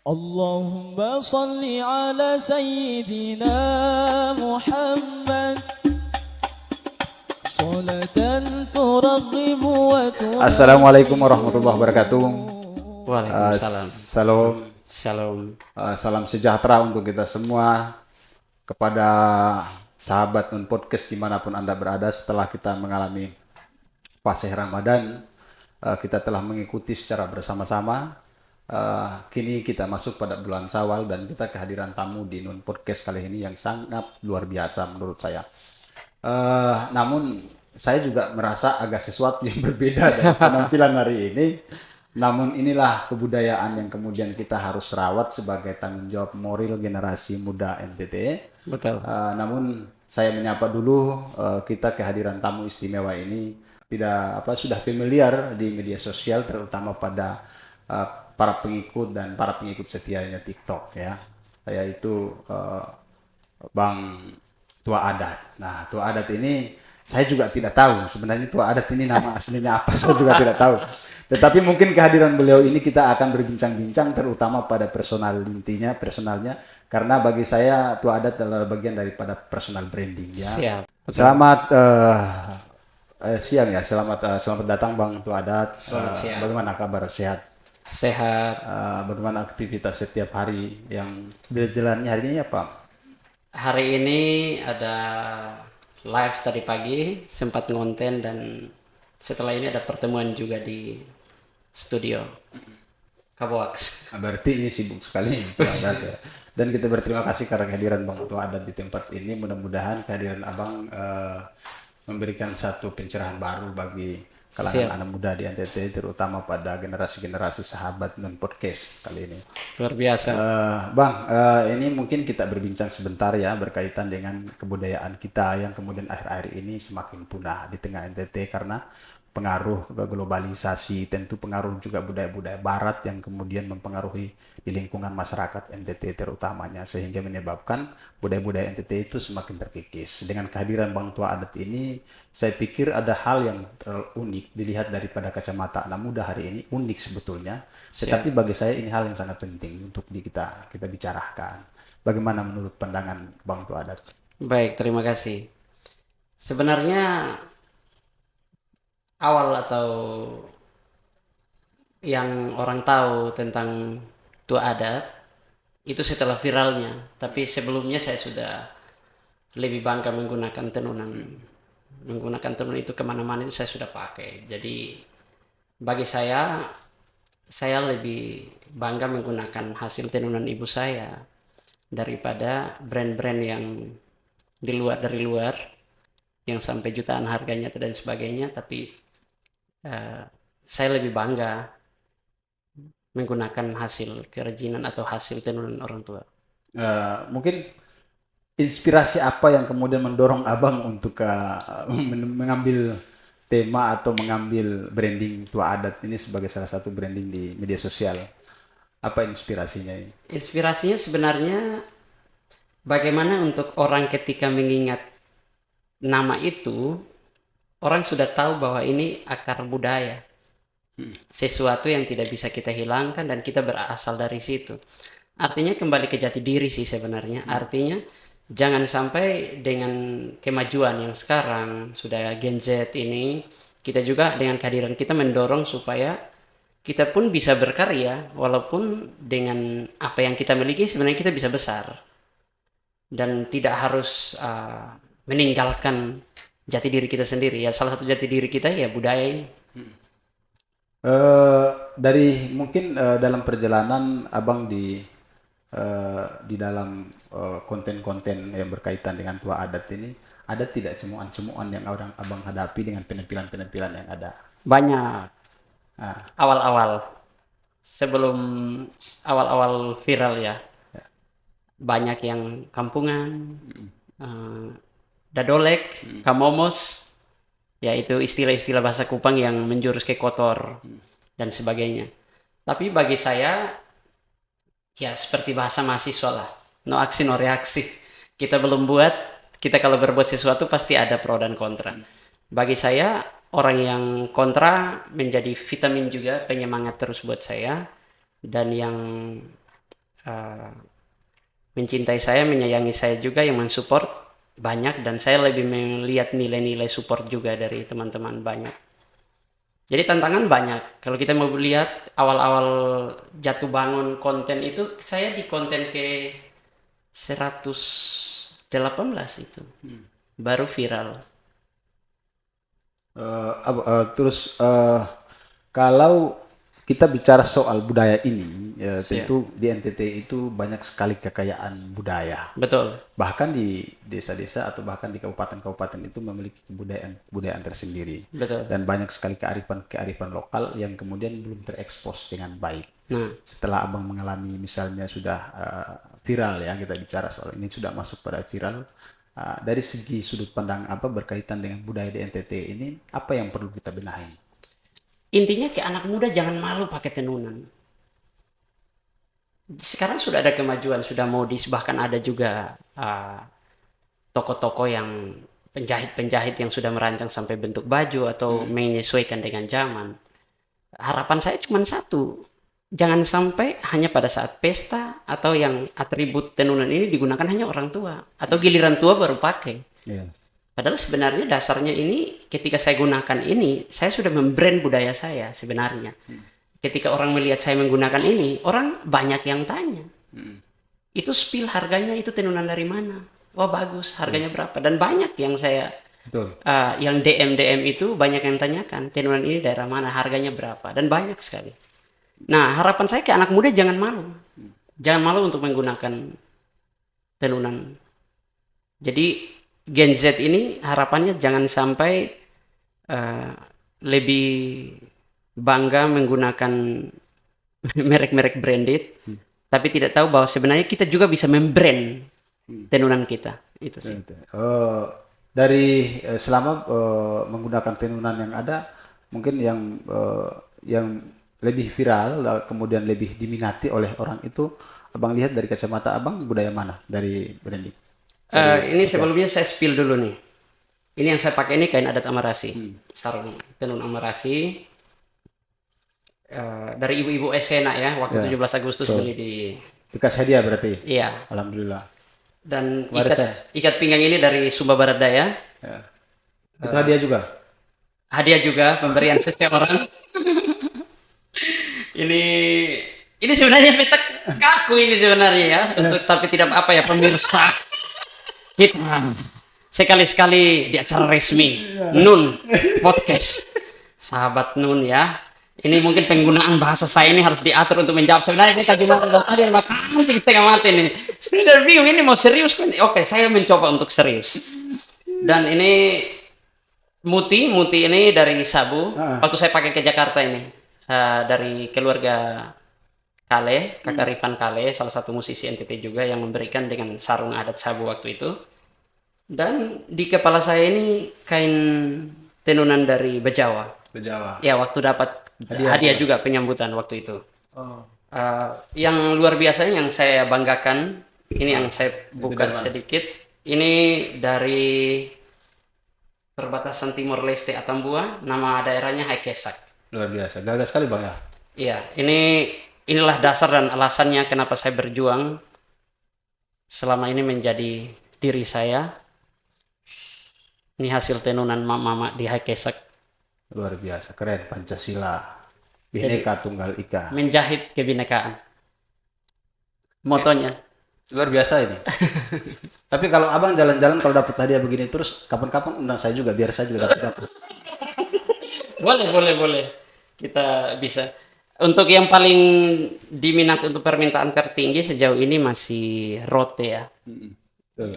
اللهم صل على سيدنا محمد صلاة ترغب Assalamualaikum warahmatullahi wabarakatuh. Waalaikumsalam. Salam, Shalom. salam sejahtera untuk kita semua kepada sahabat non podcast dimanapun Anda berada. Setelah kita mengalami fase Ramadan, kita telah mengikuti secara bersama-sama. Kini kita masuk pada bulan Syawal dan kita kehadiran tamu di non podcast kali ini yang sangat luar biasa menurut saya. Namun saya juga merasa agak sesuatu yang berbeda dari penampilan hari ini. Namun inilah kebudayaan yang kemudian kita harus rawat sebagai tanggung jawab moral generasi muda NTT. Betul. Namun saya menyapa dulu kita kehadiran tamu istimewa ini sudah familiar di media sosial terutama pada para pengikut dan para pengikut setianya TikTok ya, yaitu Bang Tua Adat. Nah, Tua Adat ini saya juga tidak tahu sebenarnya Tua Adat ini nama aslinya apa, saya juga tidak tahu. Tetapi mungkin kehadiran beliau ini kita akan berbincang-bincang terutama pada personalnya, karena bagi saya Tua Adat adalah bagian daripada personal branding ya. Siap. Betul. Selamat siang ya, selamat datang Bang Tua Adat. Selamat siang. Bagaimana kabar, sehat? Sehat. Bagaimana aktivitas setiap hari yang berjalannya hari ini apa? Hari ini ada live tadi pagi, sempat ngonten, dan setelah ini ada pertemuan juga di studio Kaboaks. Berarti ini sibuk sekali Tua Adat ya. Dan kita berterima kasih karena kehadiran Bang Tua Adat di tempat ini. Mudah-mudahan kehadiran Abang memberikan satu pencerahan baru bagi kalangan anak muda di NTT, terutama pada generasi-generasi sahabat non podcast kali ini. Luar biasa. Bang, ini mungkin kita berbincang sebentar ya berkaitan dengan kebudayaan kita yang kemudian akhir-akhir ini semakin punah di tengah NTT karena pengaruh globalisasi, tentu pengaruh juga budaya-budaya barat yang kemudian mempengaruhi di lingkungan masyarakat NTT terutamanya, sehingga menyebabkan budaya-budaya NTT itu semakin terkikis. Dengan kehadiran Bang Tua Adat ini, saya pikir ada hal yang terlalu unik dilihat daripada kacamata anak muda hari ini, unik sebetulnya. Tetapi bagi saya ini hal yang sangat penting untuk kita bicarakan. Bagaimana menurut pandangan Bang Tua Adat? Baik, terima kasih. Sebenarnya awal atau yang orang tahu tentang Tua Adat itu setelah viralnya, tapi sebelumnya saya sudah lebih bangga menggunakan tenunan. Menggunakan tenun itu kemana-mana itu saya sudah pakai. Jadi bagi saya lebih bangga menggunakan hasil tenunan ibu saya daripada brand-brand yang dari luar yang sampai jutaan harganya dan sebagainya. Tapi saya lebih bangga menggunakan hasil kerajinan atau hasil tenunan orang tua. Mungkin inspirasi apa yang kemudian mendorong Abang untuk mengambil tema atau mengambil branding Tua Adat ini sebagai salah satu branding di media sosial? Apa inspirasinya ini? Inspirasinya sebenarnya bagaimana untuk orang ketika mengingat nama itu, orang sudah tahu bahwa ini akar budaya. Sesuatu yang tidak bisa kita hilangkan dan kita berasal dari situ. Artinya kembali ke jati diri sih sebenarnya. Artinya jangan sampai dengan kemajuan yang sekarang sudah Gen Z ini, kita juga dengan kehadiran kita mendorong supaya kita pun bisa berkarya, walaupun dengan apa yang kita miliki sebenarnya kita bisa besar dan tidak harus meninggalkan jati diri kita sendiri. Ya, salah satu jati diri kita ya budaya ini. Dari mungkin dalam perjalanan Abang di dalam konten-konten yang berkaitan dengan Tua Adat ini, ada tidak cemoan-cemoan yang Abang hadapi dengan penampilan-penampilan yang ada? Banyak. Awal-awal sebelum awal-awal viral ya, banyak yang kampungan, dadolek, kamomos, yaitu istilah-istilah bahasa Kupang yang menjurus ke kotor dan sebagainya. Tapi bagi saya ya seperti bahasa mahasiswa lah, no aksi no reaksi. Kita belum buat, kita kalau berbuat sesuatu pasti ada pro dan kontra. Bagi saya orang yang kontra menjadi vitamin juga, penyemangat terus buat saya. Dan yang eh, mencintai saya, menyayangi saya juga, yang mensupport banyak, dan saya lebih melihat nilai-nilai support juga dari teman-teman banyak. Jadi tantangan banyak. Kalau kita mau lihat awal-awal jatuh bangun konten itu, saya di konten ke 118 itu baru viral. Terus kalau kita bicara soal budaya ini, ya, tentu di NTT itu banyak sekali kekayaan budaya. Betul. Bahkan di desa-desa atau bahkan di kabupaten-kabupaten itu memiliki kebudayaan tersendiri. Betul. Dan banyak sekali kearifan lokal yang kemudian belum terekspos dengan baik. Nah, Setelah abang mengalami misalnya sudah viral, ya kita bicara soal ini sudah masuk pada viral, dari segi sudut pandang apa berkaitan dengan budaya di NTT ini, apa yang perlu kita benahi? intinya ke anak muda jangan malu pakai tenunan. Sekarang sudah ada kemajuan, sudah modis, bahkan ada juga toko-toko yang penjahit-penjahit yang sudah merancang sampai bentuk baju atau menyesuaikan dengan zaman. Harapan saya cuma satu, jangan sampai hanya pada saat pesta atau yang atribut tenunan ini digunakan hanya orang tua atau giliran tua baru pakai. Padahal sebenarnya dasarnya ini ketika saya gunakan ini, saya sudah membrand budaya saya sebenarnya. Ketika orang melihat saya menggunakan ini, orang banyak yang tanya. Itu spill harganya, itu tenunan dari mana? Wah bagus, harganya berapa? Dan banyak yang saya, yang DM itu banyak yang tanyakan, tenunan ini daerah mana, harganya berapa? Dan banyak sekali. Nah harapan saya ke anak muda jangan malu. Jangan malu untuk menggunakan tenunan. Jadi Gen Z ini harapannya jangan sampai lebih bangga menggunakan merek-merek branded, tapi tidak tahu bahwa sebenarnya kita juga bisa membrand tenunan kita. Itu sih. Dari selama menggunakan tenunan yang ada, mungkin yang lebih viral, kemudian lebih diminati oleh orang itu, abang lihat dari kacamata abang budaya mana dari branding? Ini sebelumnya saya spill dulu nih. Ini yang saya pakai ini kain adat Amarasi, sarung tenun Amarasi dari ibu-ibu Esena ya, waktu 17 Agustus beli di. Bekas hadiah berarti? Iya. Alhamdulillah. Dan ikat pinggang ini dari Sumba Barat Daya. Itu hadiah juga? Hadiah juga, pemberian seseorang. Ini sebenarnya petak kaku ini sebenarnya ya, untuk tapi tidak apa ya pemirsa. Kita sekali-sekali di acara resmi Nun Podcast, sahabat Nun ya. Ini mungkin penggunaan bahasa saya ini harus diatur untuk menjawab. Sebenarnya saya tadi tadi makan setengah mati nih. Sebenarnya bingung ini mau serius kan? Oke, saya mencoba untuk serius. Dan ini muti ini dari Sabu. Waktu saya pakai ke Jakarta ini dari keluarga Kale, kakak Rifan Kale, salah satu musisi NTT juga yang memberikan dengan sarung adat Sabu waktu itu. Dan di kepala saya ini kain tenunan dari Bejawa. Ya, waktu dapat hadiah juga penyambutan waktu itu. Yang luar biasanya yang saya banggakan, ini yang saya buka sedikit. Ini dari perbatasan Timor Leste Atambua, nama daerahnya Haikesak. Luar biasa, gagah sekali bang ya. Iya, inilah dasar dan alasannya kenapa saya berjuang selama ini menjadi diri saya. Ini hasil tenunan mama di Haikesak. Luar biasa, keren. Pancasila, Bhinneka Tunggal Ika. Menjahit kebinekaan. Motonya. Luar biasa ini. Tapi kalau abang jalan-jalan kalau dapat hadiah begini terus, kapan-kapan undang saya juga, biar saya juga dapat. Boleh. Kita bisa. Untuk yang paling diminati untuk permintaan tertinggi sejauh ini masih rote ya.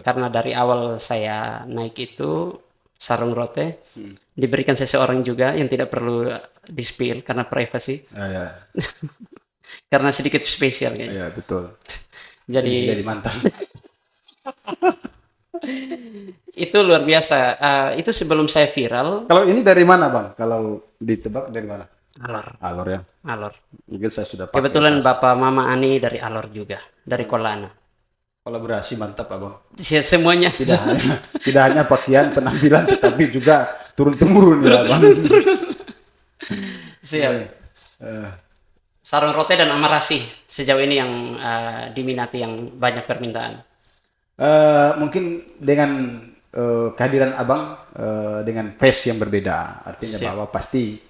Karena dari awal saya naik itu sarung rote diberikan seseorang juga yang tidak perlu di-spill karena privacy. Karena sedikit spesial kayaknya. Iya, betul. Jadi mantan. Itu luar biasa. Itu sebelum saya viral. Kalau ini dari mana bang? Kalau ditebak dari mana? Alor ya. Alor. Mungkin saya sudah pakai. Kebetulan Bapak Mama Ani dari Alor juga, dari Kolana. Kolaborasi mantap abang. Semuanya. Tidak hanya pakaian, penampilan, tetapi juga turun temurun ya abang. Siap. Sarung rote dan amarasi sejauh ini yang diminati, yang banyak permintaan. Mungkin dengan kehadiran abang dengan pace yang berbeda, artinya Siap. bahwa pasti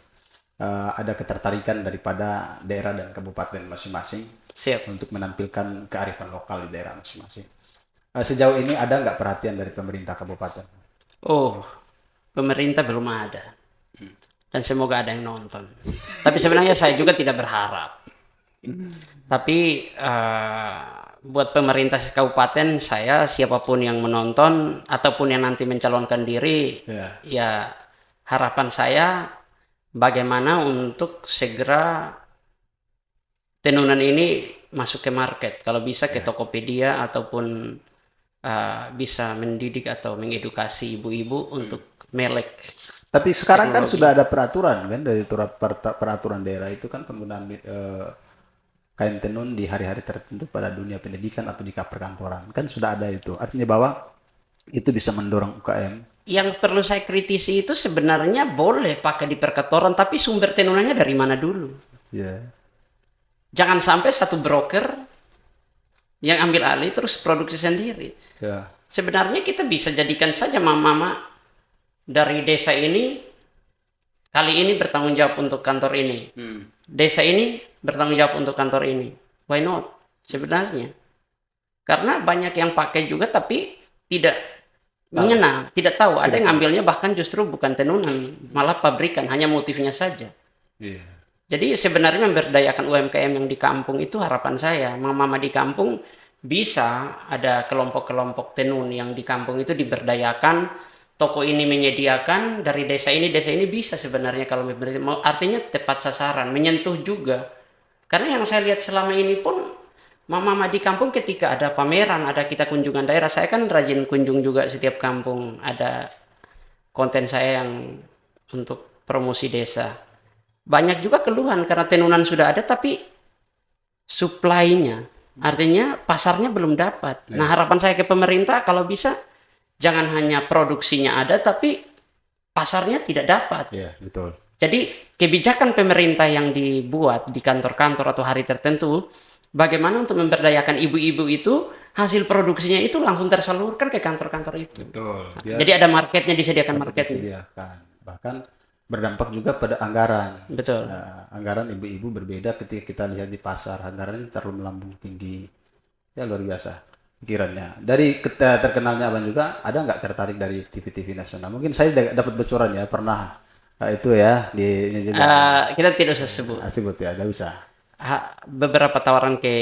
ada ketertarikan daripada daerah dan kabupaten masing-masing Siap. untuk menampilkan kearifan lokal di daerah masing-masing. Sejauh ini ada nggak perhatian dari pemerintah kabupaten? Oh, pemerintah belum ada. Dan semoga ada yang nonton. Tapi sebenarnya saya juga tidak berharap. Tapi buat pemerintah kabupaten, saya siapapun yang menonton ataupun yang nanti mencalonkan diri, Ya. ya harapan saya bagaimana untuk segera tenunan ini masuk ke market. Kalau bisa ke Tokopedia ataupun bisa mendidik atau mengedukasi ibu-ibu untuk melek. Tapi sekarang kan Teknologi. sudah ada peraturan kan dari peraturan daerah itu kan penggunaan kain tenun di hari-hari tertentu pada dunia pendidikan atau di perkantoran kan sudah ada itu. Artinya bahwa itu bisa mendorong UKM. Yang perlu saya kritisi itu sebenarnya boleh pakai di perkantoran, tapi sumber tenunannya dari mana dulu? Ya. Jangan sampai satu broker yang ambil alih terus produksi sendiri. Ya. Sebenarnya kita bisa jadikan saja mama-mama dari desa ini kali ini bertanggung jawab untuk kantor ini. Desa ini bertanggung jawab untuk kantor ini. Why not? Sebenarnya. Karena banyak yang pakai juga tapi tidak mengenal, tidak tahu. Ada yang ngambilnya bahkan justru bukan tenunan, malah pabrikan, hanya motifnya saja. Iya. Jadi sebenarnya memberdayakan UMKM yang di kampung itu harapan saya. Mama-mama di kampung bisa ada kelompok-kelompok tenun yang di kampung itu diberdayakan. Toko ini menyediakan dari desa ini bisa sebenarnya kalau artinya tepat sasaran, menyentuh juga. Karena yang saya lihat selama ini pun mama-mama di kampung ketika ada pameran, ada kita kunjungan daerah, saya kan rajin kunjung juga setiap kampung, ada konten saya yang untuk promosi desa. Banyak juga keluhan karena tenunan sudah ada tapi supply-nya, artinya pasarnya belum dapat. Nah, harapan saya ke pemerintah kalau bisa jangan hanya produksinya ada tapi pasarnya tidak dapat. Iya, betul. Jadi kebijakan pemerintah yang dibuat di kantor-kantor atau hari tertentu, bagaimana untuk memberdayakan ibu-ibu itu hasil produksinya itu langsung tersalurkan ke kantor-kantor itu. Betul. Jadi ada marketnya, disediakan marketnya. Disediakan. Bahkan berdampak juga pada anggaran. Betul. Anggaran ibu-ibu berbeda ketika kita lihat di pasar. Anggarannya terlalu melambung tinggi. Ya luar biasa pikirannya. Dari terkenalnya abang juga, ada nggak tertarik dari TV-TV nasional? Mungkin saya dapat bocoran ya, pernah itu ya di ini juga. Kita tidak usah sebut. Sebut ya, nggak usah. Beberapa tawaran ke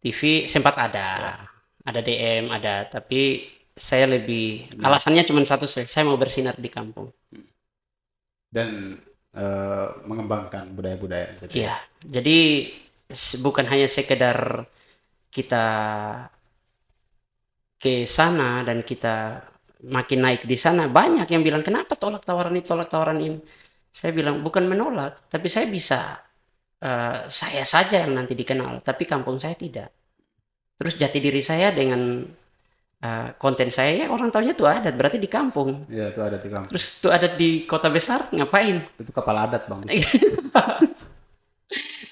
TV sempat ada DM ada, tapi saya lebih alasannya cuma satu, saya mau bersinar di kampung dan mengembangkan budaya-budaya. Iya, jadi bukan hanya sekedar kita ke sana dan kita makin naik di sana. Banyak yang bilang kenapa tolak tawaran ini. Saya bilang bukan menolak, tapi saya bisa saya saja yang nanti dikenal, tapi kampung saya tidak. Terus jati diri saya dengan konten saya, ya orang tahunya tuh adat, berarti di kampung. Iya, itu adat di kampung. Terus tuh adat di kota besar ngapain? Itu kepala adat, Bang.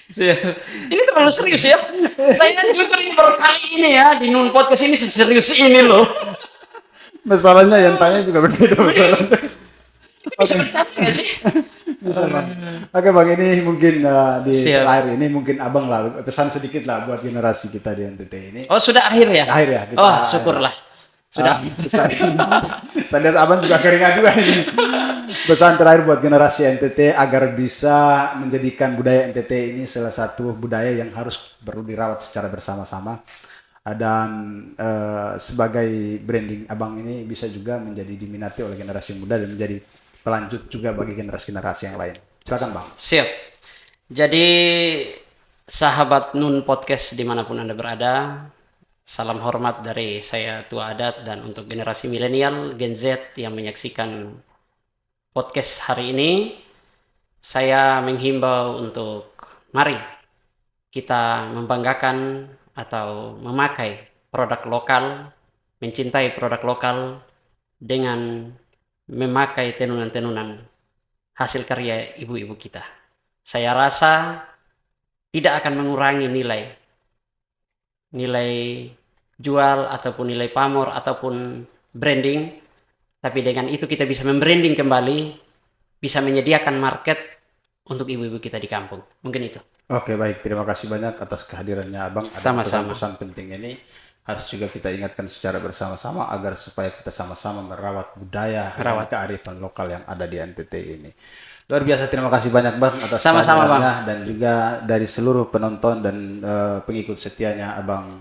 Ini terlalu serius ya. Saya jujur ini baru kali ini ya di Nun Podcast ini seserius ini loh. Masalahnya yang tanya juga berbeda masalahnya. Bisa bercanda nggak sih? Bisa, Bang. Oke, Bang, ini mungkin di Siap. terakhir ini mungkin abang lah pesan sedikit lah buat generasi kita di NTT ini. Oh sudah akhir ya? Akhir ya. Kita, Oh syukurlah. Sudah. Saya lihat abang juga keringat juga ini. Pesan terakhir buat generasi NTT agar bisa menjadikan budaya NTT ini salah satu budaya yang harus perlu dirawat secara bersama-sama. Dan sebagai branding abang ini bisa juga menjadi diminati oleh generasi muda dan menjadi pelanjut juga bagi generasi-generasi yang lain. Silakan, Bang. Siap. Jadi sahabat Nun Podcast dimanapun Anda berada, salam hormat dari saya Tua Adat, dan untuk generasi milenial Gen Z yang menyaksikan podcast hari ini, saya menghimbau untuk mari kita membanggakan atau memakai produk lokal, mencintai produk lokal dengan memakai tenunan-tenunan hasil karya ibu-ibu kita. Saya rasa tidak akan mengurangi nilai jual ataupun nilai pamor ataupun branding, tapi dengan itu kita bisa membranding kembali, bisa menyediakan market untuk ibu-ibu kita di kampung. Mungkin itu. Oke, baik. Terima kasih banyak atas kehadirannya Abang. Ada Sama-sama. pesan-pesan penting ini harus juga kita ingatkan secara bersama-sama agar supaya kita sama-sama merawat budaya dan kearifan lokal yang ada di NTT ini. Luar biasa, terima kasih banyak Bang atas Sama-sama, kehadirannya dan juga dari seluruh penonton dan pengikut setianya Abang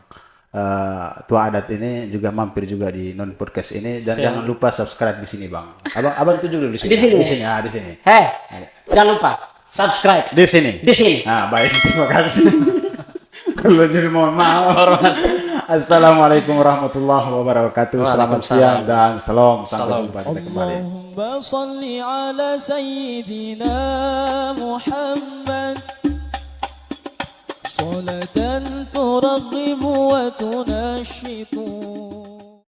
Tua Adat ini juga mampir juga di Non Podcast ini dan jangan lupa subscribe di sini Bang. Abang tuju dulu di sini. Di sini. Di sini, di sini. Hei, jangan lupa subscribe Di sini. di sini. Nah, baik, terima kasih. Kalau jadi mohon maaf. Assalamualaikum warahmatullahi wabarakatuh. Selamat siang dan salam. Sampai jumpa kita kembali. اللهم صل على سيدنا محمد صلاة ترغب وتنشط